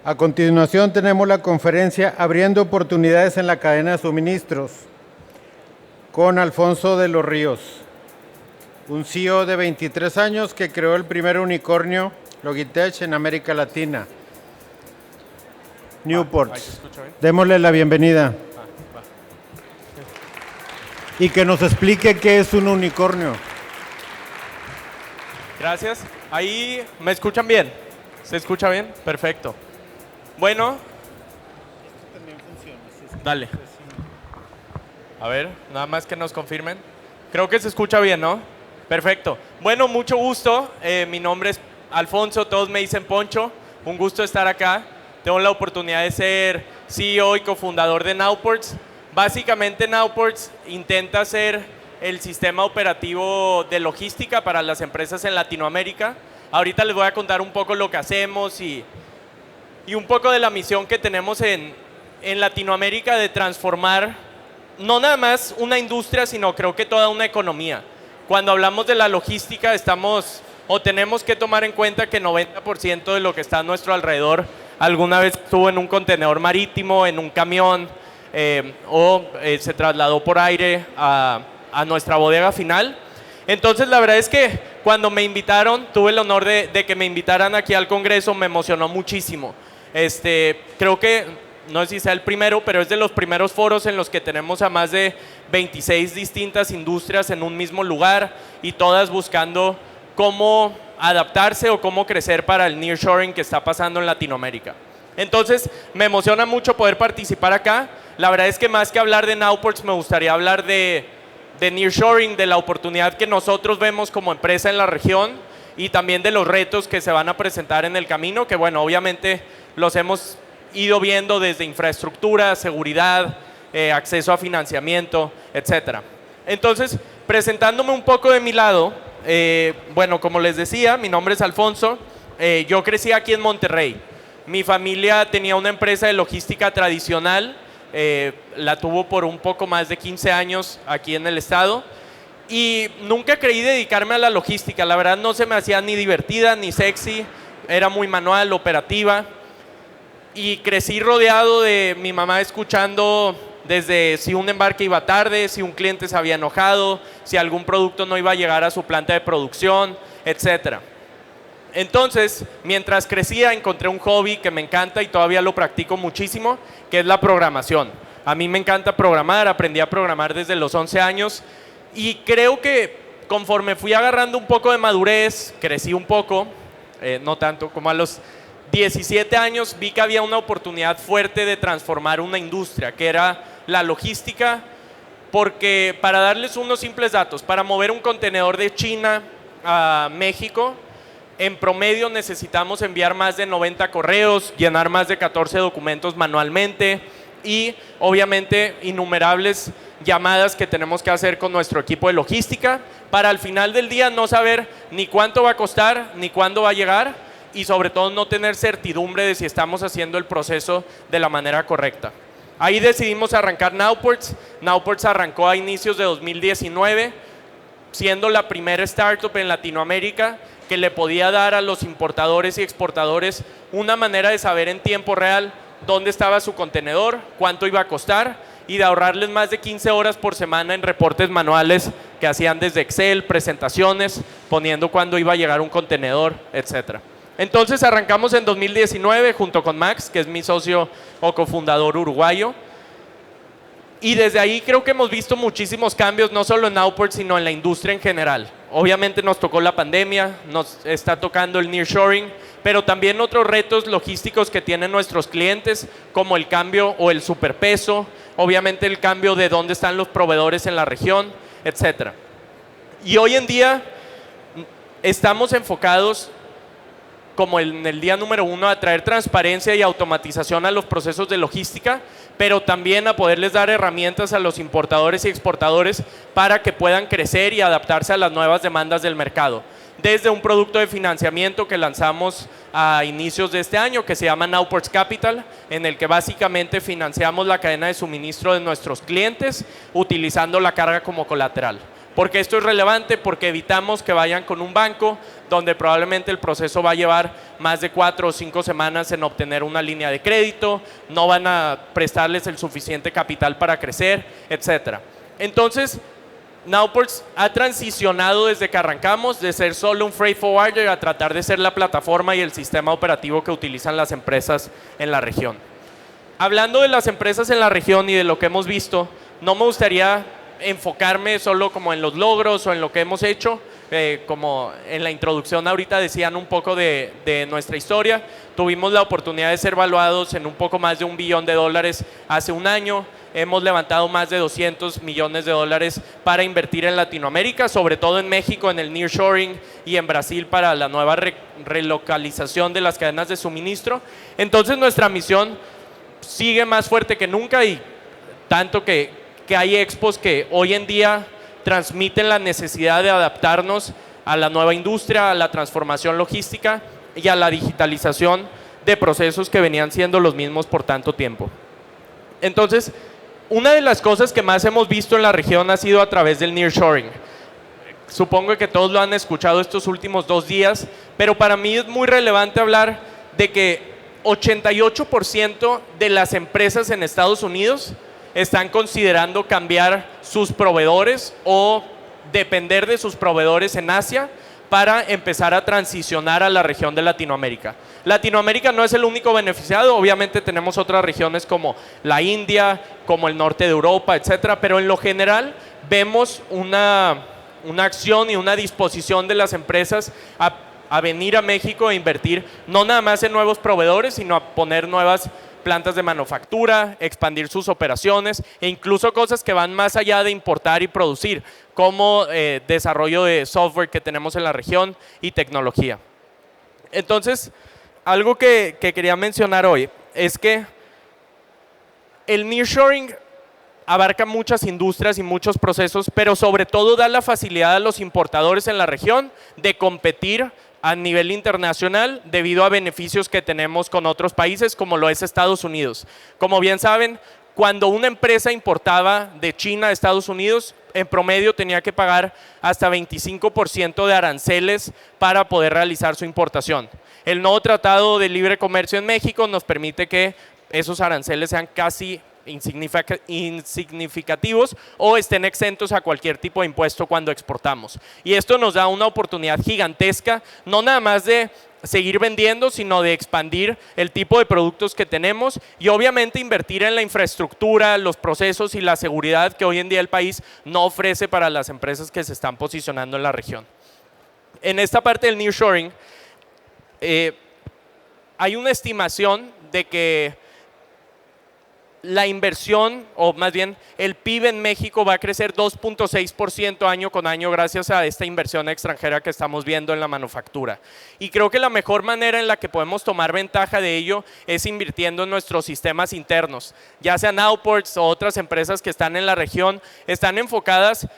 A continuación tenemos la conferencia Abriendo oportunidades en la cadena de suministros con Alfonso de los Ríos, un CEO de 23 años que creó el primer unicornio Logitech en América Latina, Newport. Démosle la bienvenida y que nos explique qué es un unicornio. Gracias. Ahí me escuchan bien. ¿Se escucha bien? Perfecto. Bueno. Dale. A ver, nada más que nos confirmen. Creo que se escucha bien, ¿no? Perfecto. Bueno, mucho gusto. Mi nombre es Alfonso, todos me dicen Poncho. Un gusto estar acá. Tengo la oportunidad de ser CEO y cofundador de Nowports. Básicamente Nowports intenta ser el sistema operativo de logística para las empresas en Latinoamérica. Ahorita les voy a contar un poco lo que hacemos y un poco de la misión que tenemos en Latinoamérica de transformar no nada más una industria, sino creo que toda una economía. Cuando hablamos de la logística tenemos que tomar en cuenta que 90% de lo que está a nuestro alrededor alguna vez estuvo en un contenedor marítimo, en un camión se trasladó por aire a nuestra bodega final. Entonces la verdad es que cuando me invitaron, tuve el honor de que me invitaran aquí al Congreso, me emocionó muchísimo. Creo que, no sé si sea el primero, pero es de los primeros foros en los que tenemos a más de 26 distintas industrias en un mismo lugar y todas buscando cómo adaptarse o cómo crecer para el nearshoring que está pasando en Latinoamérica. Entonces me emociona mucho poder participar acá. La verdad es que más que hablar de Nowports me gustaría hablar de nearshoring, de la oportunidad que nosotros vemos como empresa en la región y también de los retos que se van a presentar en el camino, que bueno, obviamente los hemos ido viendo desde infraestructura, seguridad, acceso a financiamiento, etcétera. Entonces, presentándome un poco de mi lado, bueno, como les decía, mi nombre es Alfonso, yo crecí aquí en Monterrey. Mi familia tenía una empresa de logística tradicional, la tuvo por un poco más de 15 años aquí en el estado y nunca creí dedicarme a la logística. La verdad no se me hacía ni divertida ni sexy, era muy manual, operativa y crecí rodeado de mi mamá escuchando desde si un embarque iba tarde, si un cliente se había enojado, si algún producto no iba a llegar a su planta de producción, etcétera. Entonces, mientras crecía, encontré un hobby que me encanta y todavía lo practico muchísimo, que es la programación. A mí me encanta programar, aprendí a programar desde los 11 años y creo que conforme fui agarrando un poco de madurez, crecí un poco, no tanto, como a los 17 años vi que había una oportunidad fuerte de transformar una industria, que era la logística, porque para darles unos simples datos, para mover un contenedor de China a México, en promedio necesitamos enviar más de 90 correos, llenar más de 14 documentos manualmente y obviamente innumerables llamadas que tenemos que hacer con nuestro equipo de logística para al final del día no saber ni cuánto va a costar ni cuándo va a llegar y sobre todo no tener certidumbre de si estamos haciendo el proceso de la manera correcta. Ahí decidimos arrancar Nowports. Nowports arrancó a inicios de 2019 siendo la primera startup en Latinoamérica que le podía dar a los importadores y exportadores una manera de saber en tiempo real dónde estaba su contenedor, cuánto iba a costar y de ahorrarles más de 15 horas por semana en reportes manuales que hacían desde Excel, presentaciones, poniendo cuándo iba a llegar un contenedor, etcétera. Entonces arrancamos en 2019 junto con Max, que es mi socio o cofundador uruguayo. Y desde ahí creo que hemos visto muchísimos cambios, no solo en Nowports, sino en la industria en general. Obviamente nos tocó la pandemia, nos está tocando el nearshoring, pero también otros retos logísticos que tienen nuestros clientes, como el cambio o el superpeso, obviamente el cambio de dónde están los proveedores en la región, etcétera. Y hoy en día estamos enfocados como en el día número 1 a traer transparencia y automatización a los procesos de logística, pero también a poderles dar herramientas a los importadores y exportadores para que puedan crecer y adaptarse a las nuevas demandas del mercado. Desde un producto de financiamiento que lanzamos a inicios de este año que se llama Nowports Capital, en el que básicamente financiamos la cadena de suministro de nuestros clientes utilizando la carga como colateral. ¿Por qué esto es relevante? Porque evitamos que vayan con un banco donde probablemente el proceso va a llevar más de 4 o 5 semanas en obtener una línea de crédito, no van a prestarles el suficiente capital para crecer, etc. Entonces, Nowports ha transicionado desde que arrancamos de ser solo un freight forwarder a tratar de ser la plataforma y el sistema operativo que utilizan las empresas en la región. Hablando de las empresas en la región y de lo que hemos visto, no me gustaría enfocarme solo como en los logros o en lo que hemos hecho, como en la introducción ahorita decían un poco de nuestra historia. Tuvimos la oportunidad de ser valuados en un poco más de $1 billón hace un año. Hemos levantado más de $200 millones para invertir en Latinoamérica, sobre todo en México, en el nearshoring y en Brasil para la nueva relocalización de las cadenas de suministro. Entonces nuestra misión sigue más fuerte que nunca y tanto que hay expos que hoy en día transmiten la necesidad de adaptarnos a la nueva industria, a la transformación logística y a la digitalización de procesos que venían siendo los mismos por tanto tiempo. Entonces, una de las cosas que más hemos visto en la región ha sido a través del nearshoring. Supongo que todos lo han escuchado estos últimos 2 días, pero para mí es muy relevante hablar de que 88% de las empresas en Estados Unidos están considerando cambiar sus proveedores o depender de sus proveedores en Asia para empezar a transicionar a la región de Latinoamérica. Latinoamérica no es el único beneficiado, obviamente tenemos otras regiones como la India, como el norte de Europa, etcétera, pero en lo general vemos una acción y una disposición de las empresas a venir a México e invertir no nada más en nuevos proveedores, sino a poner nuevas plantas de manufactura, expandir sus operaciones e incluso cosas que van más allá de importar y producir, como desarrollo de software que tenemos en la región y tecnología. Entonces, algo que quería mencionar hoy es que el nearshoring abarca muchas industrias y muchos procesos, pero sobre todo da la facilidad a los importadores en la región de competir a nivel internacional debido a beneficios que tenemos con otros países como lo es Estados Unidos. Como bien saben, cuando una empresa importaba de China a Estados Unidos, en promedio tenía que pagar hasta 25% de aranceles para poder realizar su importación. El nuevo Tratado de Libre Comercio en México nos permite que esos aranceles sean casi insignificativos o estén exentos a cualquier tipo de impuesto cuando exportamos. Y esto nos da una oportunidad gigantesca, no nada más de seguir vendiendo, sino de expandir el tipo de productos que tenemos y obviamente invertir en la infraestructura, los procesos y la seguridad que hoy en día el país no ofrece para las empresas que se están posicionando en la región. En esta parte del nearshoring hay una estimación de que la inversión, o más bien el PIB en México va a crecer 2.6% año con año gracias a esta inversión extranjera que estamos viendo en la manufactura. Y creo que la mejor manera en la que podemos tomar ventaja de ello es invirtiendo en nuestros sistemas internos. Ya sean Nowports o otras empresas que están en la región, están enfocadas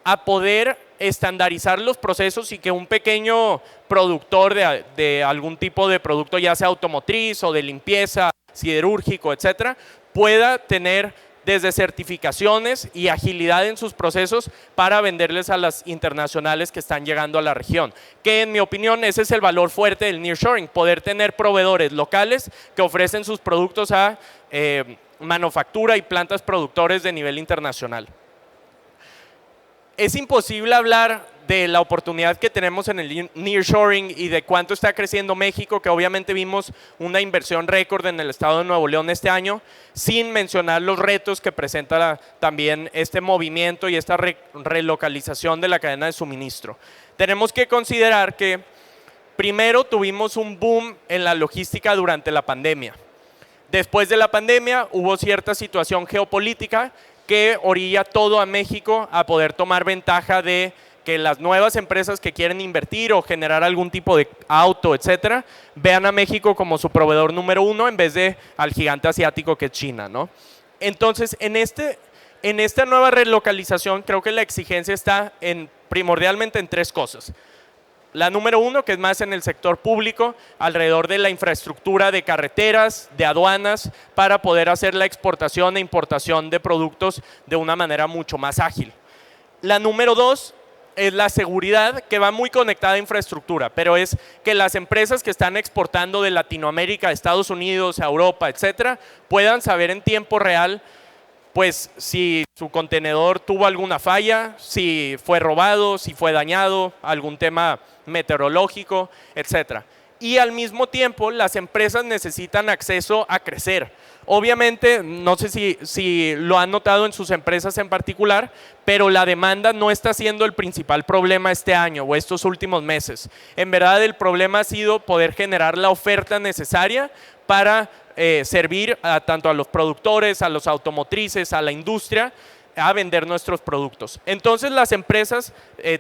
a poder estandarizar los procesos y que un pequeño productor de algún tipo de producto, ya sea automotriz o de limpieza, siderúrgico, etcétera, pueda tener desde certificaciones y agilidad en sus procesos para venderles a las internacionales que están llegando a la región. Que en mi opinión ese es el valor fuerte del nearshoring, poder tener proveedores locales que ofrecen sus productos a manufactura y plantas productores de nivel internacional. Es imposible hablar de la oportunidad que tenemos en el nearshoring y de cuánto está creciendo México, que obviamente vimos una inversión récord en el estado de Nuevo León este año, sin mencionar los retos que presenta también este movimiento y esta relocalización de la cadena de suministro. Tenemos que considerar que primero tuvimos un boom en la logística durante la pandemia. Después de la pandemia hubo cierta situación geopolítica que orilla todo a México a poder tomar ventaja de que las nuevas empresas que quieren invertir o generar algún tipo de auto, etcétera, vean a México como su proveedor número 1 en vez de al gigante asiático que es China, ¿no? Entonces, en esta nueva relocalización creo que la exigencia está primordialmente en 3 cosas. La número 1, que es más en el sector público, alrededor de la infraestructura de carreteras, de aduanas, para poder hacer la exportación e importación de productos de una manera mucho más ágil. La número 2 es la seguridad, que va muy conectada a infraestructura, pero es que las empresas que están exportando de Latinoamérica a Estados Unidos, a Europa, etcétera, puedan saber en tiempo real pues si su contenedor tuvo alguna falla, si fue robado, si fue dañado, algún tema meteorológico, etcétera. Y al mismo tiempo las empresas necesitan acceso a crecer. Obviamente, no sé si lo han notado en sus empresas en particular, pero la demanda no está siendo el principal problema este año o estos últimos meses. En verdad, el problema ha sido poder generar la oferta necesaria para servir tanto a los productores, a los automotrices, a la industria, a vender nuestros productos. Entonces las empresas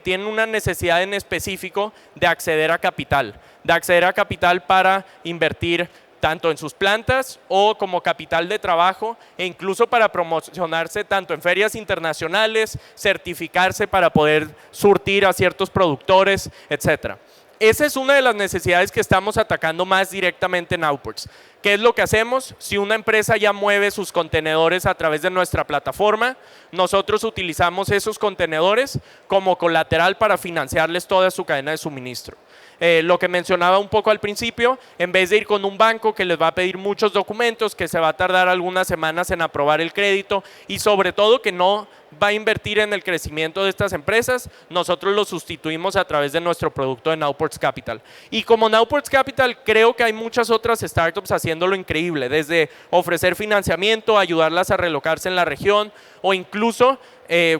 tienen una necesidad en específico de acceder a capital para invertir tanto en sus plantas o como capital de trabajo e incluso para promocionarse tanto en ferias internacionales, certificarse para poder surtir a ciertos productores, etcétera. Esa es una de las necesidades que estamos atacando más directamente en Outports. ¿Qué es lo que hacemos? Si una empresa ya mueve sus contenedores a través de nuestra plataforma, nosotros utilizamos esos contenedores como colateral para financiarles toda su cadena de suministro. Lo que mencionaba un poco al principio, en vez de ir con un banco que les va a pedir muchos documentos, que se va a tardar algunas semanas en aprobar el crédito y sobre todo que no va a invertir en el crecimiento de estas empresas, nosotros lo sustituimos a través de nuestro producto de Nowports Capital. Y como Nowports Capital, creo que hay muchas otras startups haciéndolo increíble, desde ofrecer financiamiento, ayudarlas a relocarse en la región o incluso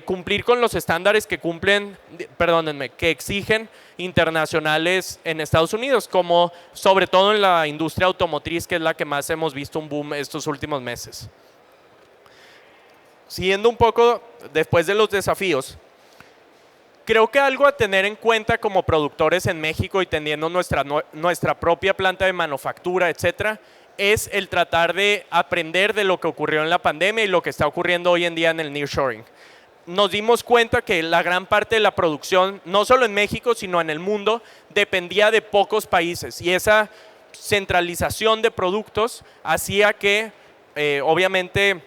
cumplir con los estándares que que exigen internacionales en Estados Unidos, como sobre todo en la industria automotriz, que es la que más hemos visto un boom estos últimos meses. Siguiendo un poco después de los desafíos, creo que algo a tener en cuenta como productores en México y teniendo nuestra propia planta de manufactura, etcétera, es el tratar de aprender de lo que ocurrió en la pandemia y lo que está ocurriendo hoy en día en el nearshoring. Nos dimos cuenta que la gran parte de la producción, no solo en México, sino en el mundo, dependía de pocos países y esa centralización de productos hacía que, obviamente,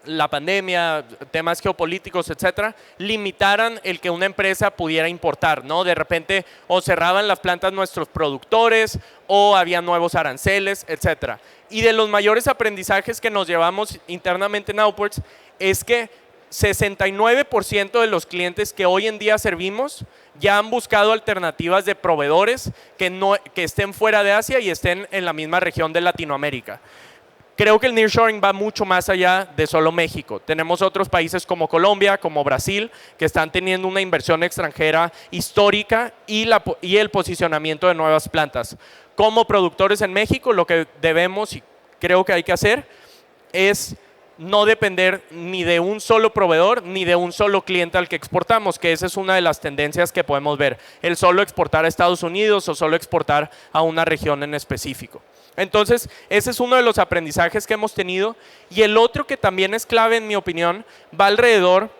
la pandemia, temas geopolíticos, etcétera, limitaran el que una empresa pudiera importar, ¿no? De repente o cerraban las plantas nuestros productores o había nuevos aranceles, etcétera. Y de los mayores aprendizajes que nos llevamos internamente en Outports es que 69% de los clientes que hoy en día servimos ya han buscado alternativas de proveedores que estén fuera de Asia y estén en la misma región de Latinoamérica. Creo que el nearshoring va mucho más allá de solo México. Tenemos otros países como Colombia, como Brasil, que están teniendo una inversión extranjera histórica y el posicionamiento de nuevas plantas. Como productores en México, lo que debemos y creo que hay que hacer es no depender ni de un solo proveedor ni de un solo cliente al que exportamos, que esa es una de las tendencias que podemos ver, el solo exportar a Estados Unidos o solo exportar a una región en específico. Entonces, ese es uno de los aprendizajes que hemos tenido y el otro que también es clave en mi opinión va alrededor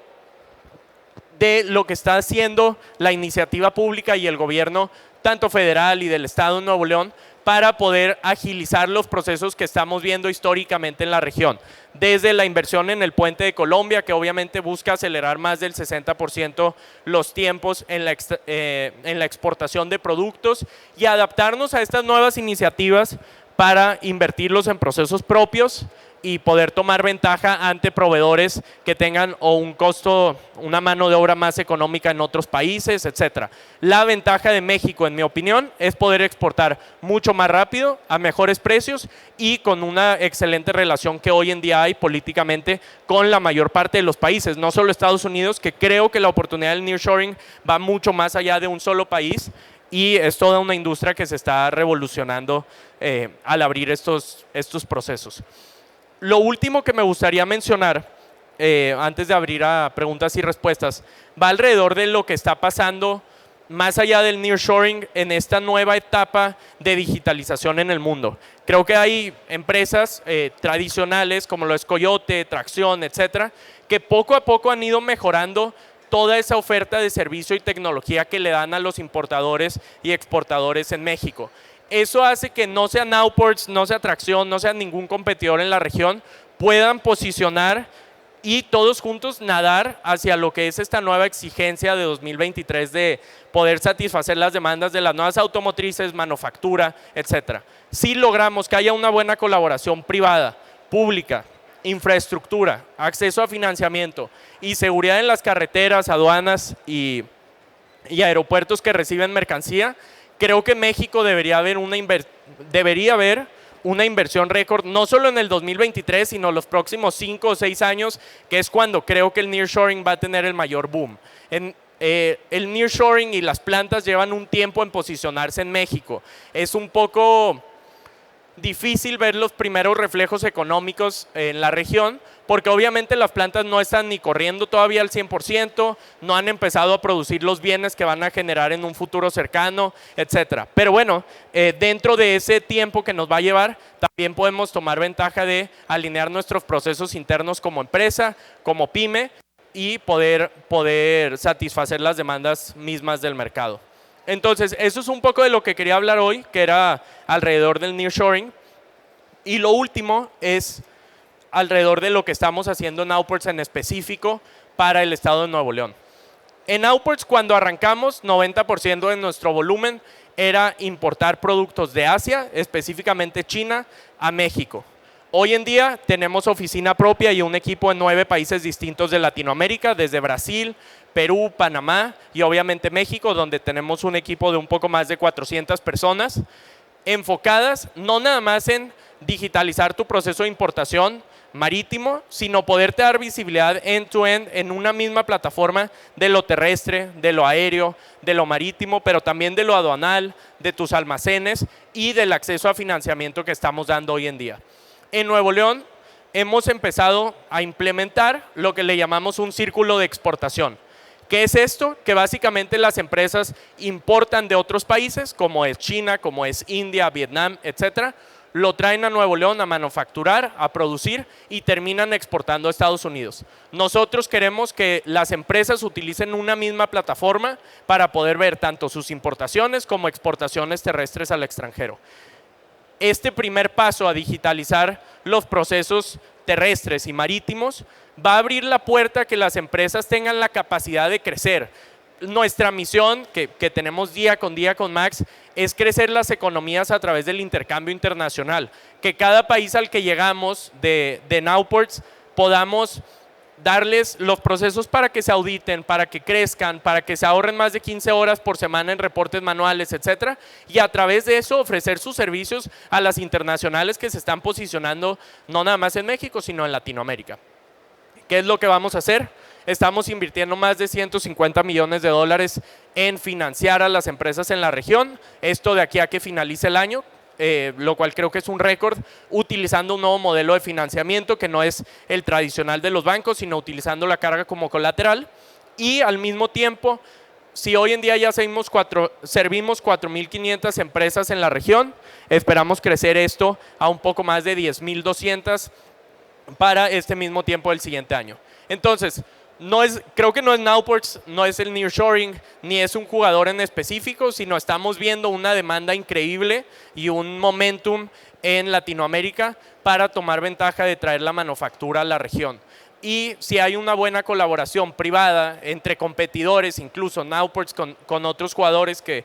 de lo que está haciendo la iniciativa pública y el gobierno, tanto federal y del estado de Nuevo León, para poder agilizar los procesos que estamos viendo históricamente en la región. Desde la inversión en el puente de Colombia, que obviamente busca acelerar más del 60% los tiempos en la exportación de productos y adaptarnos a estas nuevas iniciativas para invertirlos en procesos propios y poder tomar ventaja ante proveedores que tengan o un costo, una mano de obra más económica en otros países, etcétera. La ventaja de México, en mi opinión, es poder exportar mucho más rápido, a mejores precios y con una excelente relación que hoy en día hay políticamente con la mayor parte de los países, no solo Estados Unidos, que creo que la oportunidad del nearshoring va mucho más allá de un solo país y es toda una industria que se está revolucionando al abrir estos procesos. Lo último que me gustaría mencionar, antes de abrir a preguntas y respuestas, va alrededor de lo que está pasando más allá del nearshoring en esta nueva etapa de digitalización en el mundo. Creo que hay empresas tradicionales como lo es Coyote, Tracción, etcétera, que poco a poco han ido mejorando toda esa oferta de servicio y tecnología que le dan a los importadores y exportadores en México. Eso hace que no sea Nowports, no sea Tracción, no sea ningún competidor en la región, puedan posicionar y todos juntos nadar hacia lo que es esta nueva exigencia de 2023 de poder satisfacer las demandas de las nuevas automotrices, manufactura, etcétera. Si logramos que haya una buena colaboración privada, pública, infraestructura, acceso a financiamiento y seguridad en las carreteras, aduanas y aeropuertos que reciben mercancía, creo que México debería haber una inversión récord, no solo en el 2023, sino los próximos 5 o 6 años, que es cuando creo que el nearshoring va a tener el mayor boom. El nearshoring y las plantas llevan un tiempo en posicionarse en México. Es un poco difícil ver los primeros reflejos económicos en la región, porque obviamente las plantas no están ni corriendo todavía al 100%, no han empezado a producir los bienes que van a generar en un futuro cercano, etcétera. Pero bueno, dentro de ese tiempo que nos va a llevar, también podemos tomar ventaja de alinear nuestros procesos internos como empresa, como pyme, y poder satisfacer las demandas mismas del mercado. Entonces, eso es un poco de lo que quería hablar hoy, que era alrededor del nearshoring. Y lo último es alrededor de lo que estamos haciendo en Outports en específico para el estado de Nuevo León. En Outports, cuando arrancamos, 90% de nuestro volumen era importar productos de Asia, específicamente China, a México. Hoy en día tenemos oficina propia y un equipo en 9 países distintos de Latinoamérica, desde Brasil, Perú, Panamá y obviamente México, donde tenemos un equipo de un poco más de 400 personas, enfocadas no nada más en digitalizar tu proceso de importación marítimo, sino poderte dar visibilidad end-to-end en una misma plataforma de lo terrestre, de lo aéreo, de lo marítimo, pero también de lo aduanal, de tus almacenes y del acceso a financiamiento que estamos dando hoy en día. En Nuevo León hemos empezado a implementar lo que le llamamos un círculo de exportación. ¿Qué es esto? Que básicamente las empresas importan de otros países, como es China, como es India, Vietnam, etcétera, lo traen a Nuevo León a manufacturar, a producir y terminan exportando a Estados Unidos. Nosotros queremos que las empresas utilicen una misma plataforma para poder ver tanto sus importaciones como exportaciones terrestres al extranjero. Este primer paso a digitalizar los procesos terrestres y marítimos va a abrir la puerta a que las empresas tengan la capacidad de crecer. Nuestra misión, que tenemos día con Max, es crecer las economías a través del intercambio internacional. Que cada país al que llegamos de Nowports podamos darles los procesos para que se auditen, para que crezcan, para que se ahorren más de 15 horas por semana en reportes manuales, etcétera, y a través de eso ofrecer sus servicios a las internacionales que se están posicionando no nada más en México, sino en Latinoamérica. ¿Qué es lo que vamos a hacer? Estamos invirtiendo más de 150 millones de dólares en financiar a las empresas en la región, esto de aquí a que finalice el año. Lo cual creo que es un récord, utilizando un nuevo modelo de financiamiento que no es el tradicional de los bancos, sino utilizando la carga como colateral. Y al mismo tiempo, si hoy en día ya servimos 4.500 empresas en la región, esperamos crecer esto a un poco más de 10.200 para este mismo tiempo del siguiente año. Entonces, creo que no es Nowports, no es el nearshoring, ni es un jugador en específico, sino estamos viendo una demanda increíble y un momentum en Latinoamérica para tomar ventaja de traer la manufactura a la región. Y si hay una buena colaboración privada entre competidores, incluso Nowports con otros jugadores que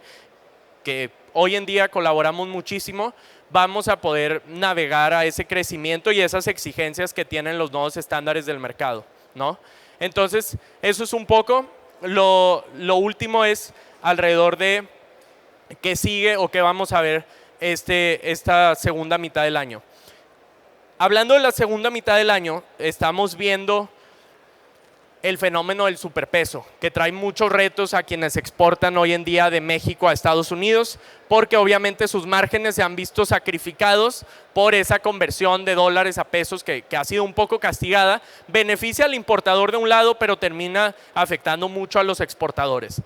hoy en día colaboramos muchísimo, vamos a poder navegar a ese crecimiento y esas exigencias que tienen los nuevos estándares del mercado, ¿no? Entonces, eso es un poco. Lo último es alrededor de qué sigue o qué vamos a ver esta segunda mitad del año. Hablando de la segunda mitad del año, estamos viendo el fenómeno del superpeso, que trae muchos retos a quienes exportan hoy en día de México a Estados Unidos, porque obviamente sus márgenes se han visto sacrificados por esa conversión de dólares a pesos que ha sido un poco castigada. Beneficia al importador de un lado, pero termina afectando mucho a los exportadores.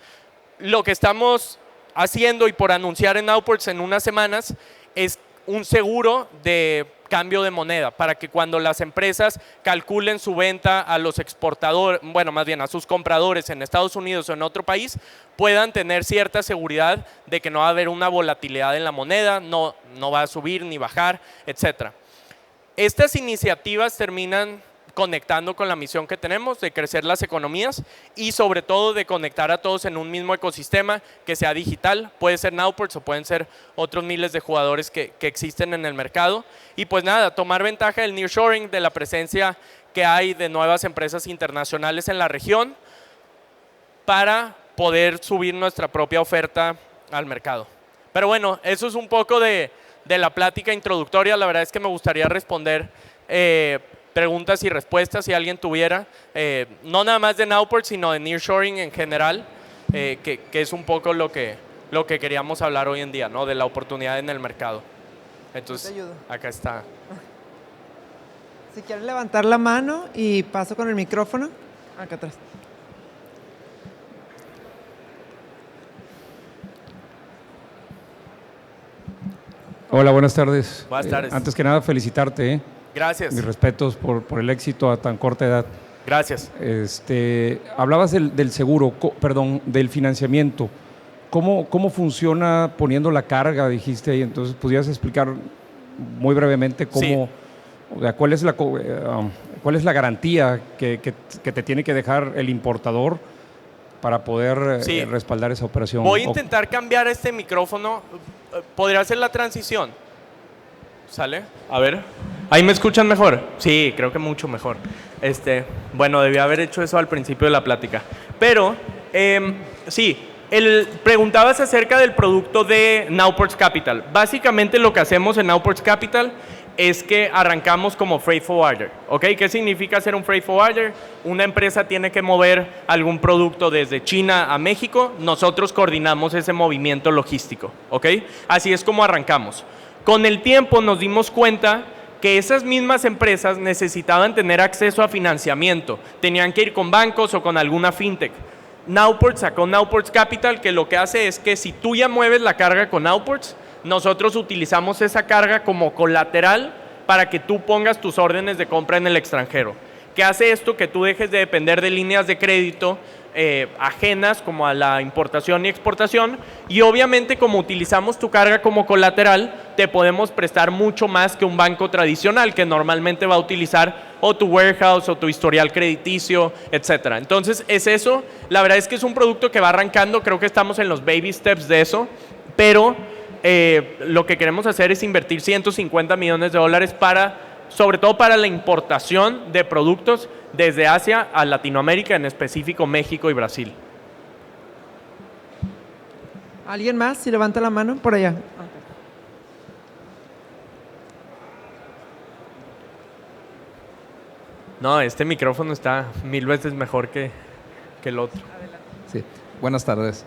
Lo que estamos haciendo y por anunciar en Outports en unas semanas es un seguro de cambio de moneda para que cuando las empresas calculen su venta a los exportadores, bueno, más bien a sus compradores en Estados Unidos o en otro país, puedan tener cierta seguridad de que no va a haber una volatilidad en la moneda, no va a subir ni bajar, etcétera. Estas iniciativas terminan conectando con la misión que tenemos de crecer las economías y sobre todo de conectar a todos en un mismo ecosistema que sea digital. Puede ser Nowports o pueden ser otros miles de jugadores que existen en el mercado. Y pues nada, tomar ventaja del nearshoring, de la presencia que hay de nuevas empresas internacionales en la región para poder subir nuestra propia oferta al mercado. Pero bueno, eso es un poco de la plática introductoria. La verdad es que me gustaría responder preguntas y respuestas si alguien tuviera, no nada más de Nowport, sino de nearshoring en general, que es un poco lo que queríamos hablar hoy en día, ¿no? De la oportunidad en el mercado. Entonces, Te ayudo. acá está. Si quieren levantar la mano y paso con el micrófono, acá atrás. Hola, buenas tardes. Buenas tardes. Antes que nada, felicitarte. Gracias. Mis respetos por el éxito a tan corta edad. Gracias. Hablabas del seguro, del financiamiento. ¿Cómo funciona poniendo la carga, dijiste ahí? Entonces, ¿podrías explicar muy brevemente cómo, Sí. o sea, cuál es la garantía que te tiene que dejar el importador para poder Sí. respaldar esa operación? Voy a intentar cambiar este micrófono. ¿Podría hacer la transición? ¿Sale? A ver. ¿Ahí me escuchan mejor? Sí, creo que mucho mejor. Bueno, debí haber hecho eso al principio de la plática. Pero, sí, preguntabas acerca del producto de Nowports Capital. Básicamente lo que hacemos en Nowports Capital es que arrancamos como freight forwarder, ¿ok? ¿Qué significa ser un freight forwarder? Una empresa tiene que mover algún producto desde China a México, nosotros coordinamos ese movimiento logístico, ¿ok? Así es como arrancamos. Con el tiempo nos dimos cuenta que esas mismas empresas necesitaban tener acceso a financiamiento, tenían que ir con bancos o con alguna fintech. Nowports sacó Nowports Capital, que lo que hace es que si tú ya mueves la carga con Nowports, nosotros utilizamos esa carga como colateral para que tú pongas tus órdenes de compra en el extranjero. ¿Qué hace esto? Que tú dejes de depender de líneas de crédito ajenas como a la importación y exportación, y obviamente como utilizamos tu carga como colateral, te podemos prestar mucho más que un banco tradicional que normalmente va a utilizar o tu warehouse o tu historial crediticio, etcétera. Entonces es eso. La verdad es que es un producto que va arrancando, creo que estamos en los baby steps de eso, pero lo que queremos hacer es invertir $150 millones sobre todo para la importación de productos desde Asia a Latinoamérica, en específico México y Brasil. ¿Alguien más? Si levanta la mano, por allá. No, este micrófono está 1000 veces mejor que el otro. Sí, buenas tardes.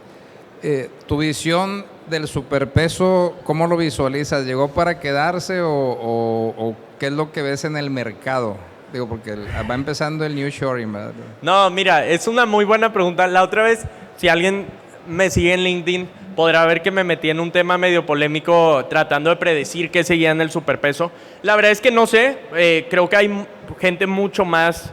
¿Tu visión del superpeso, cómo lo visualizas? ¿Llegó para quedarse o qué es lo que ves en el mercado? Digo, porque va empezando el nearshoring, ¿verdad? No, mira, es una muy buena pregunta. La otra vez, si alguien me sigue en LinkedIn, podrá ver que me metí en un tema medio polémico tratando de predecir qué seguía en el superpeso. La verdad es que no sé, creo que hay gente mucho más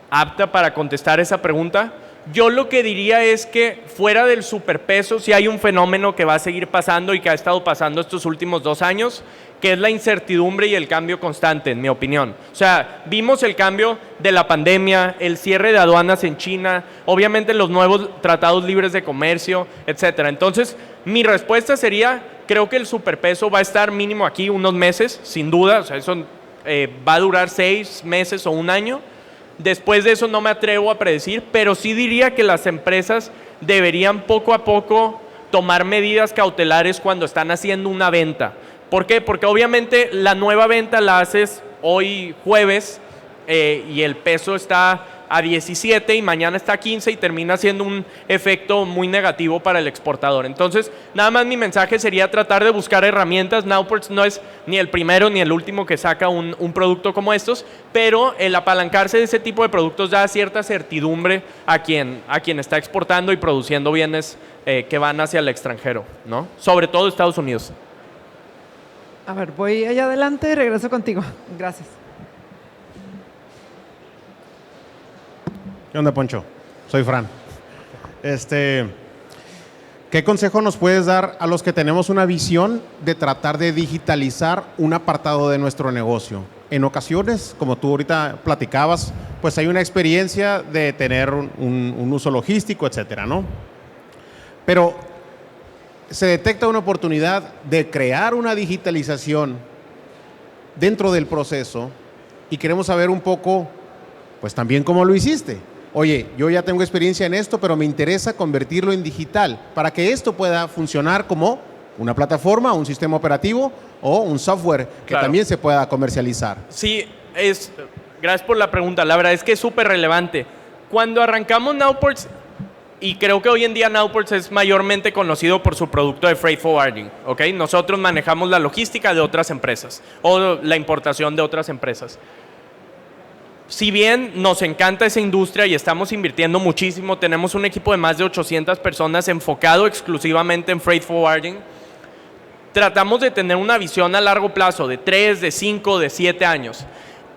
apta para contestar esa pregunta. Yo lo que diría es que fuera del superpeso sí hay un fenómeno que va a seguir pasando y que ha estado pasando estos últimos 2 años, que es la incertidumbre y el cambio constante, en mi opinión. O sea, vimos el cambio de la pandemia, el cierre de aduanas en China, obviamente los nuevos tratados libres de comercio, etcétera. Entonces, mi respuesta sería, creo que el superpeso va a estar mínimo aquí unos meses, sin duda. O sea, eso va a durar 6 meses o 1 año. Después de eso no me atrevo a predecir, pero sí diría que las empresas deberían poco a poco tomar medidas cautelares cuando están haciendo una venta. ¿Por qué? Porque obviamente la nueva venta la haces hoy jueves y el peso está a 17 y mañana está a 15 y termina siendo un efecto muy negativo para el exportador. Entonces, nada más mi mensaje sería tratar de buscar herramientas. Nowports no es ni el primero ni el último que saca un producto como estos, pero el apalancarse de ese tipo de productos da cierta certidumbre a quien está exportando y produciendo bienes que van hacia el extranjero, ¿no? Sobre todo Estados Unidos. A ver, voy allá adelante y regreso contigo. Gracias. ¿Qué onda, Poncho? Soy Fran. ¿Qué consejo nos puedes dar a los que tenemos una visión de tratar de digitalizar un apartado de nuestro negocio? en ocasiones, como tú ahorita platicabas, pues hay una experiencia de tener un uso logístico, etcétera, ¿no? Pero se detecta una oportunidad de crear una digitalización dentro del proceso y queremos saber un poco, pues también cómo lo hiciste. Oye, yo ya tengo experiencia en esto, pero me interesa convertirlo en digital para que esto pueda funcionar como una plataforma, un sistema operativo o un software que Claro. también se pueda comercializar. Sí, gracias por la pregunta. La verdad es que es súper relevante. Cuando arrancamos Nowports, y creo que hoy en día Nowports es mayormente conocido por su producto de freight forwarding, ¿ok? Nosotros manejamos la logística de otras empresas o la importación de otras empresas. Si bien nos encanta esa industria y estamos invirtiendo muchísimo, tenemos un equipo de más de 800 personas enfocado exclusivamente en freight forwarding, tratamos de tener una visión a largo plazo, de 3, de 5, de 7 años.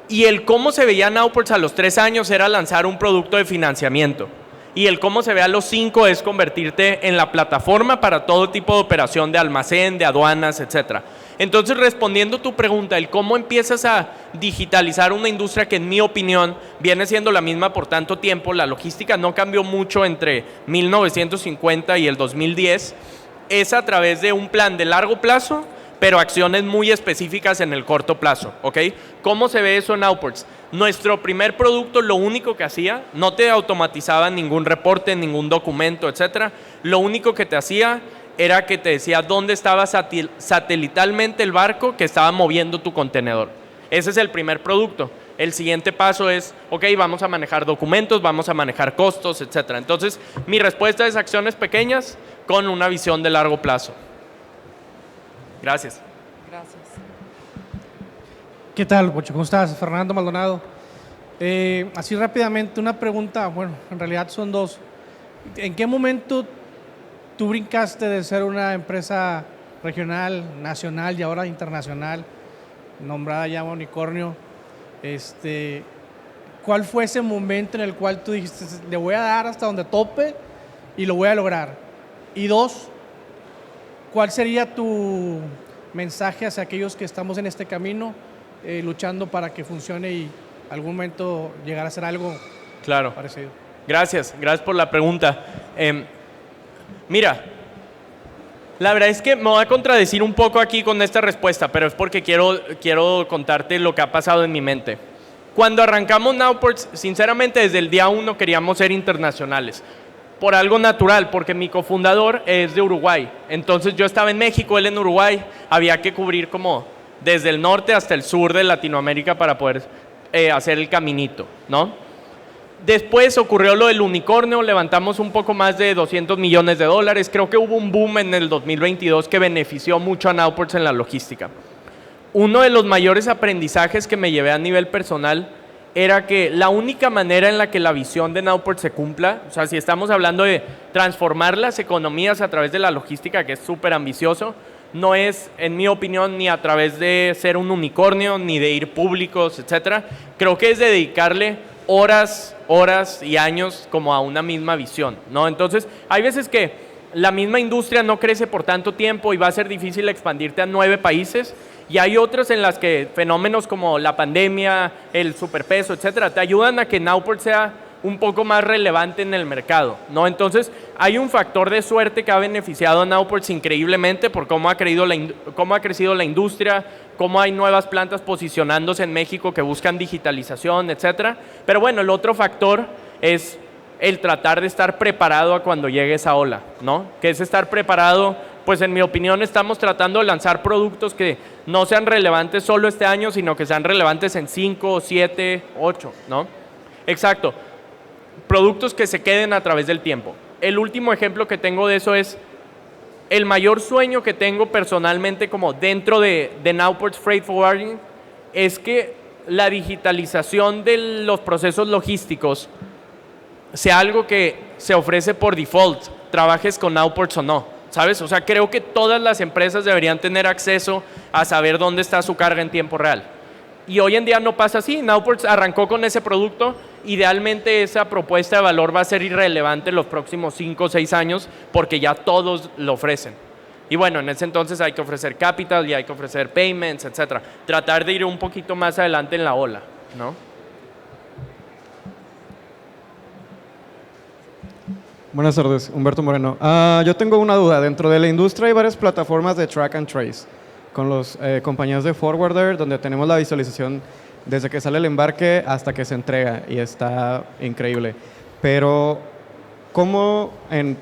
Y el cómo se veía Nowports a los 3 años era lanzar un producto de financiamiento. Y el cómo se ve a los 5 es convertirte en la plataforma para todo tipo de operación de almacén, de aduanas, etc. Entonces, respondiendo tu pregunta, el cómo empiezas a digitalizar una industria que en mi opinión viene siendo la misma por tanto tiempo, la logística no cambió mucho entre 1950 y el 2010, es a través de un plan de largo plazo, pero acciones muy específicas en el corto plazo, ¿ok? ¿Cómo se ve eso en Nowports? Nuestro primer producto, lo único que hacía, no te automatizaba ningún reporte, ningún documento, etcétera. Lo único que te hacía era que te decía dónde estaba satelitalmente el barco que estaba moviendo tu contenedor. Ese es el primer producto. El siguiente paso es, ok, vamos a manejar documentos, vamos a manejar costos, etcétera. Entonces, mi respuesta es acciones pequeñas con una visión de largo plazo. Gracias. Gracias. ¿Qué tal, Pocho? ¿Cómo estás? Fernando Maldonado. Así rápidamente, una pregunta, bueno, en realidad son dos. ¿En qué momento tú brincaste de ser una empresa regional, nacional y ahora internacional, nombrada ya unicornio? ¿Cuál fue ese momento en el cual tú dijiste, le voy a dar hasta donde tope y lo voy a lograr? Y dos, ¿cuál sería tu mensaje hacia aquellos que estamos en este camino, luchando para que funcione y algún momento llegar a ser algo Claro. parecido? Gracias por la pregunta. Mira, la verdad es que me voy a contradecir un poco aquí con esta respuesta, pero es porque quiero contarte lo que ha pasado en mi mente. Cuando arrancamos Nowports, sinceramente desde el día 1 queríamos ser internacionales. Por algo natural, porque mi cofundador es de Uruguay. Entonces yo estaba en México, él en Uruguay. Había que cubrir como desde el norte hasta el sur de Latinoamérica para poder hacer el caminito, ¿no? Después ocurrió lo del unicornio, levantamos un poco más de $200 millones. Creo que hubo un boom en el 2022 que benefició mucho a Nowports en la logística. Uno de los mayores aprendizajes que me llevé a nivel personal era que la única manera en la que la visión de Nowports se cumpla, o sea, si estamos hablando de transformar las economías a través de la logística, que es súper ambicioso, no es, en mi opinión, ni a través de ser un unicornio, ni de ir públicos, etcétera. Creo que es de dedicarle horas y años como a una misma visión, ¿no? Entonces, hay veces que la misma industria no crece por tanto tiempo y va a ser difícil expandirte a 9 países, y hay otras en las que fenómenos como la pandemia, el superpeso, etcétera, te ayudan a que Nowports sea un poco más relevante en el mercado, ¿no? Entonces, hay un factor de suerte que ha beneficiado a Nowports increíblemente por cómo ha crecido la industria, cómo hay nuevas plantas posicionándose en México que buscan digitalización, etcétera. Pero bueno, el otro factor es el tratar de estar preparado a cuando llegue esa ola, ¿no? Que es estar preparado, pues en mi opinión estamos tratando de lanzar productos que no sean relevantes solo este año, sino que sean relevantes en 5, 7, 8, ¿no? Exacto. Productos que se queden a través del tiempo. El último ejemplo que tengo de eso es el mayor sueño que tengo personalmente como dentro de Nowports Freight Forwarding es que la digitalización de los procesos logísticos sea algo que se ofrece por default, trabajes con Nowports o no, ¿sabes? O sea, creo que todas las empresas deberían tener acceso a saber dónde está su carga en tiempo real. Y hoy en día no pasa así. Nowports arrancó con ese producto. Idealmente esa propuesta de valor va a ser irrelevante en los próximos 5 o 6 años porque ya todos lo ofrecen. Y bueno, en ese entonces hay que ofrecer capital y hay que ofrecer payments, etc. Tratar de ir un poquito más adelante en la ola, ¿no? Buenas tardes, Humberto Moreno. Yo tengo una duda. Dentro de la industria hay varias plataformas de track and trace con los compañías de forwarder, donde tenemos la visualización desde que sale el embarque hasta que se entrega y está increíble. Pero, en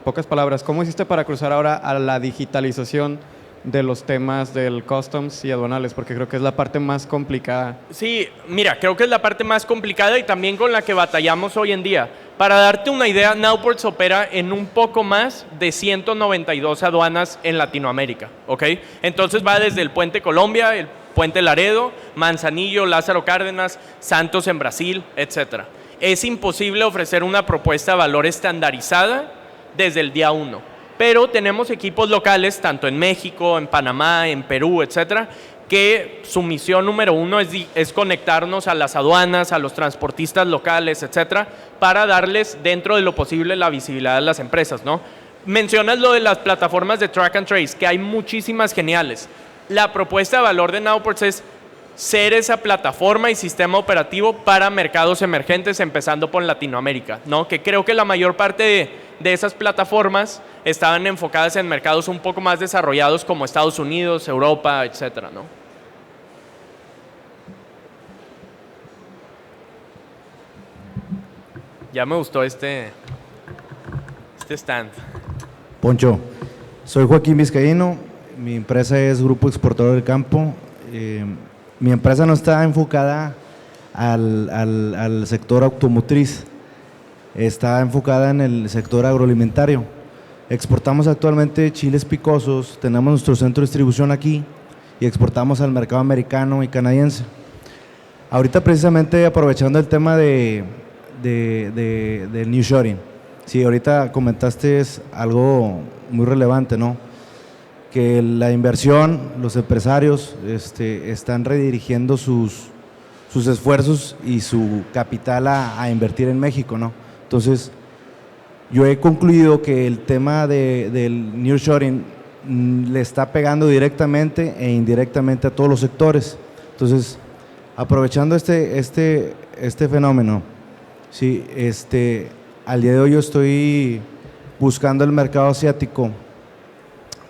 pocas palabras, ¿cómo hiciste para cruzar ahora a la digitalización de los temas del customs y aduanales? Porque creo que es la parte más complicada. Sí, mira, creo que es la parte más complicada y también con la que batallamos hoy en día. Para darte una idea, Nowports opera en un poco más de 192 aduanas en Latinoamérica, ¿ok? Entonces va desde el Puente Colombia, el Puente Laredo, Manzanillo, Lázaro Cárdenas, Santos en Brasil, etc. Es imposible ofrecer una propuesta de valor estandarizada desde el día 1. Pero tenemos equipos locales, tanto en México, en Panamá, en Perú, etcétera, que su misión número 1 es conectarnos a las aduanas, a los transportistas locales, etcétera, para darles, dentro de lo posible, la visibilidad a las empresas, ¿no? Mencionas lo de las plataformas de track and trace, que hay muchísimas geniales. La propuesta de valor de Nowports es ser esa plataforma y sistema operativo para mercados emergentes, empezando por Latinoamérica, ¿no? Que creo que la mayor parte de esas plataformas estaban enfocadas en mercados un poco más desarrollados como Estados Unidos, Europa, etcétera, ¿no? Ya me gustó este stand. Poncho, soy Joaquín Vizcaíno, mi empresa es Grupo Exportador del Campo. Mi empresa no está enfocada al sector automotriz, está enfocada en el sector agroalimentario. Exportamos actualmente chiles picosos, tenemos nuestro centro de distribución aquí y exportamos al mercado americano y canadiense. Ahorita precisamente aprovechando el tema del nearshoring, sí, ahorita comentaste algo muy relevante, ¿no? Que la inversión, los empresarios están redirigiendo sus esfuerzos y su capital a invertir en México, ¿no? Entonces, yo he concluido que el tema del nearshoring le está pegando directamente e indirectamente a todos los sectores. Entonces, aprovechando este fenómeno, sí, al día de hoy yo estoy buscando el mercado asiático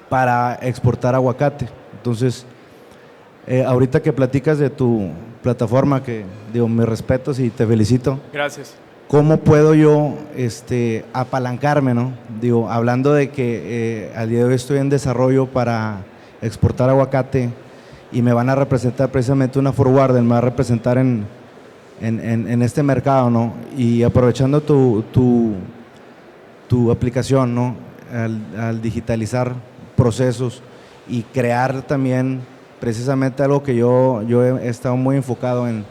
para exportar aguacate. Entonces, ahorita que platicas de tu plataforma, que digo, mis respetos y te felicito. Gracias. ¿Cómo puedo yo apalancarme, no? Digo, hablando de que al día de hoy estoy en desarrollo para exportar aguacate y me van a representar precisamente una forwarder, me va a representar en este mercado, ¿no? Y aprovechando tu aplicación, ¿no? Al digitalizar procesos y crear también precisamente algo que yo he estado muy enfocado en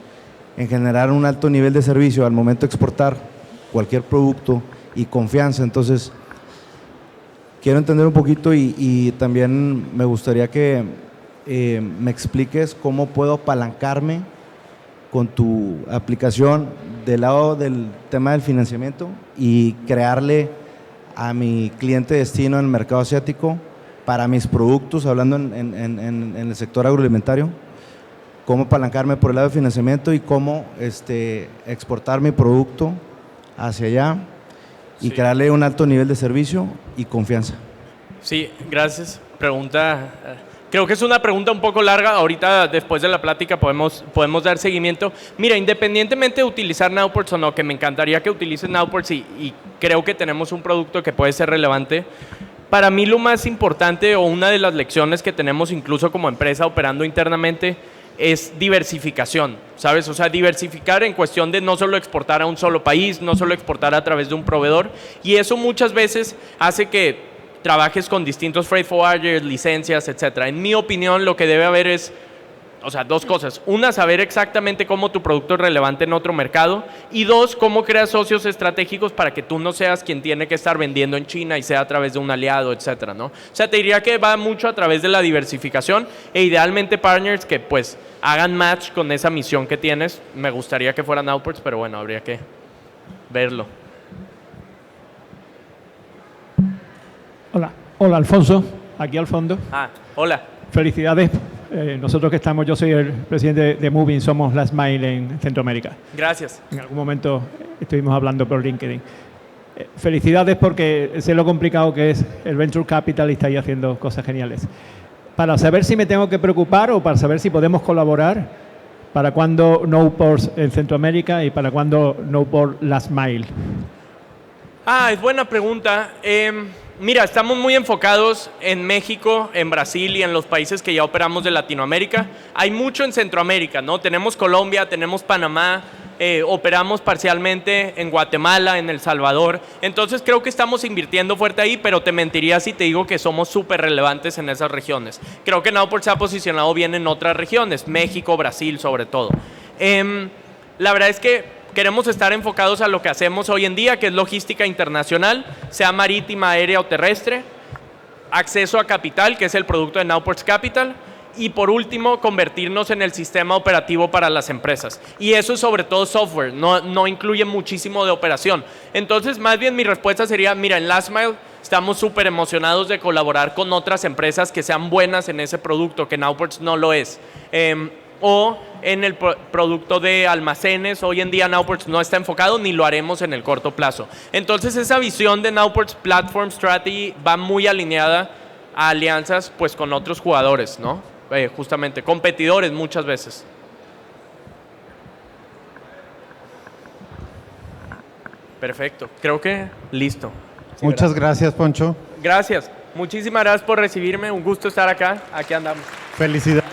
generar un alto nivel de servicio al momento de exportar cualquier producto y confianza. Entonces, quiero entender un poquito y también me gustaría que me expliques cómo puedo apalancarme con tu aplicación del lado del tema del financiamiento y crearle a mi cliente destino en el mercado asiático para mis productos, hablando en el sector agroalimentario, cómo apalancarme por el lado de financiamiento y cómo exportar mi producto hacia allá y crearle un alto nivel de servicio y confianza. Sí, gracias. Pregunta, creo que es una pregunta un poco larga. Ahorita, después de la plática, podemos dar seguimiento. Mira, independientemente de utilizar Nowports o no, que me encantaría que utilicen Nowports y creo que tenemos un producto que puede ser relevante. Para mí lo más importante o una de las lecciones que tenemos incluso como empresa operando internamente es diversificación, ¿sabes? O sea, diversificar en cuestión de no solo exportar a un solo país, no solo exportar a través de un proveedor, y eso muchas veces hace que trabajes con distintos freight forwarders, licencias, etcétera. En mi opinión, lo que debe haber es, o sea, dos cosas. Una, saber exactamente cómo tu producto es relevante en otro mercado, y dos, cómo creas socios estratégicos para que tú no seas quien tiene que estar vendiendo en China y sea a través de un aliado, etcétera, ¿no? O sea, te diría que va mucho a través de la diversificación e idealmente partners que pues hagan match con esa misión que tienes. Me gustaría que fueran Nowports, pero bueno, habría que verlo. Hola, Alfonso. aquí al fondo. Ah, hola. Felicidades. Nosotros que estamos, yo soy el presidente de Moving, somos Last Mile en Centroamérica. Gracias. En algún momento estuvimos hablando por LinkedIn. Felicidades porque sé lo complicado que es el Venture Capital y estáis haciendo cosas geniales. Para saber si me tengo que preocupar o para saber si podemos colaborar, ¿para cuándo NoPorts en Centroamérica y para cuándo NoPort Last Mile? Es buena pregunta. Mira, estamos muy enfocados en México, en Brasil y en los países que ya operamos de Latinoamérica. Hay mucho en Centroamérica, ¿no? Tenemos Colombia, tenemos Panamá, operamos parcialmente en Guatemala, en El Salvador. Entonces creo que estamos invirtiendo fuerte ahí, pero te mentiría si te digo que somos súper relevantes en esas regiones. Creo que NowPort se ha posicionado bien en otras regiones, México, Brasil sobre todo. La verdad es que queremos estar enfocados a lo que hacemos hoy en día, que es logística internacional, sea marítima, aérea o terrestre, acceso a capital, que es el producto de NowPorts Capital, y por último, convertirnos en el sistema operativo para las empresas. Y eso es sobre todo software, no incluye muchísimo de operación. Entonces, más bien mi respuesta sería, mira, en Last Mile estamos súper emocionados de colaborar con otras empresas que sean buenas en ese producto, que NowPorts no lo es. O en el producto de almacenes, hoy en día NowPorts no está enfocado ni lo haremos en el corto plazo. Entonces esa visión de NowPorts Platform Strategy va muy alineada a alianzas pues con otros jugadores, ¿no? Justamente, competidores muchas veces. Perfecto, creo que listo. Sí, Muchas gracias, Poncho. Gracias, muchísimas gracias por recibirme, un gusto estar acá, aquí andamos. Felicidades.